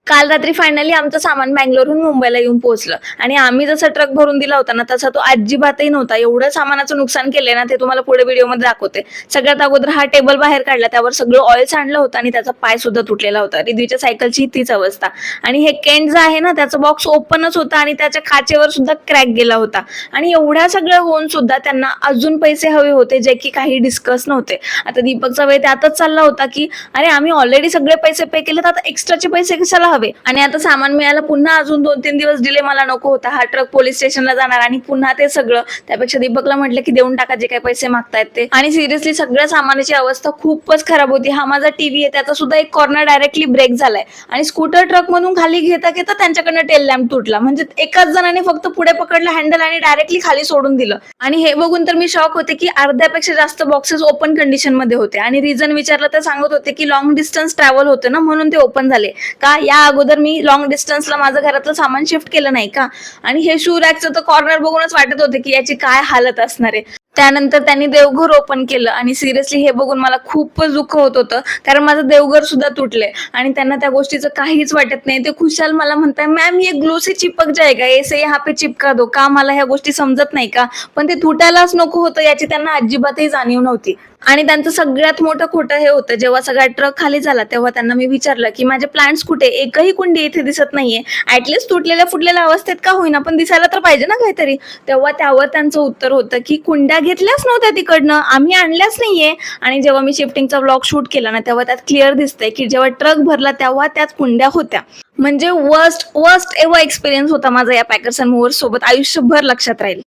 काल रात्री फायनली आमचं सामान बंगलोरहून मुंबईला येऊन पोहोचलं आणि आम्ही जसा ट्रक भरून दिला होता ना तसा तो अजिबातही नव्हता. एवढं सामानाचं नुकसान केलंय ना ते तुम्हाला पुढे व्हिडिओमध्ये दाखवते. सगळ्यात अगोदर हा टेबल बाहेर काढला, त्यावर सगळं ऑइल सांडलं होतं आणि त्याचा पाय सुद्धा तुटलेला होता. रिद्वीच्या सायकलची तीच अवस्था. आणि हे केंट जे आहे ना त्याचं बॉक्स ओपनच होता आणि त्याच्या खाचेवर सुद्धा क्रॅक गेला होता. आणि एवढ्या सगळं होऊन सुद्धा त्यांना अजून पैसे हवे होते, जे की काही डिस्कस नव्हते. आता दीपकचा वेळ त्यातच चालला होता की अरे आम्ही ऑलरेडी सगळे पैसे पे केले, तर आता एक्स्ट्राचे पैसे कशाला हवे. आणि आता सामान मिळायला पुन्हा अजून 2-3 दिवस डिले मला नको होता. हा ट्रक पोलीस स्टेशनला जाणार आणि पुन्हा ते सगळं. त्यापेक्षा दीपकला म्हटलं की देऊन टाका जे काही पैसे मागतायत ते. आणि सिरियसली सगळ्या सामानाची अवस्था खूपच खराब होती. हा माझा टीव्ही आहे, त्याचा सुद्धा एक कॉर्नर डायरेक्टली ब्रेक झालाय आणि स्कूटर ट्रक मधून खाली घेता घेता त्यांच्याकडनं टेल लॅम्प तुटला. म्हणजे एकाच जणाने फक्त पुढे पकडलं हँडल आणि डायरेक्टली खाली सोडून दिलं. आणि हे बघून तर मी शॉक होते की अर्ध्यापेक्षा जास्त बॉक्सेस ओपन कंडिशन मध्ये होते. आणि रिझन विचारलं तर सांगत होते की लॉंग डिस्टन्स ट्रॅव्हल होतं ना, म्हणून ते ओपन झाले. का या अगोदर मी लॉंग डिस्टन्सला माझं घरातलं सामान शिफ्ट केलं नाही का. आणि हे शू रॅकचं तर कॉर्नर बघूनच वाटत होते की याची काय हालत असणार आहे. त्यानंतर त्यांनी देवघर ओपन केलं आणि सिरियसली हे बघून मला खूपच दुःख होत होतं, कारण माझं देवघर सुद्धा तुटलंय आणि त्यांना त्या गोष्टीचं काहीच वाटत नाही. ते खुशाल मला म्हणताय मॅम ये ग्लू से चिपक जाएगा, ऐसे यहाँ पे चिपका दो. का मला ह्या गोष्टी समजत नाही का, पण ते तुटायलाच नको होतं याची त्यांना अजिबातही जाणीव नव्हती. आणि त्यांचं सगळ्यात मोठं खोटं हे होतं, जेव्हा सगळा ट्रक खाली झाला तेव्हा त्यांना मी विचारलं की माझे प्लांट्स कुठे, एकही कुंडी इथे दिसत नाहीये. ऍटलीस्ट तुटलेल्या फुटलेल्या अवस्थेत का होईना पण दिसायला तर पाहिजे ना काहीतरी. तेव्हा त्यावर त्यांचं उत्तर होतं की कुंड्या घेतल्याच नव्हत्या तिकडनं, आम्ही आणल्याच नाहीये. आणि जेव्हा मी शिफ्टिंगचा व्लॉग शूट केला ना तेव्हा त्यात क्लिअर दिसतंय की जेव्हा ट्रक भरला तेव्हा त्यात कुंड्या होत्या. म्हणजे वर्स्ट एव्हर एक्सपिरियन्स होता माझा या पॅकर्स अँड मूव्हर्स सोबत, आयुष्यभर लक्षात राहील.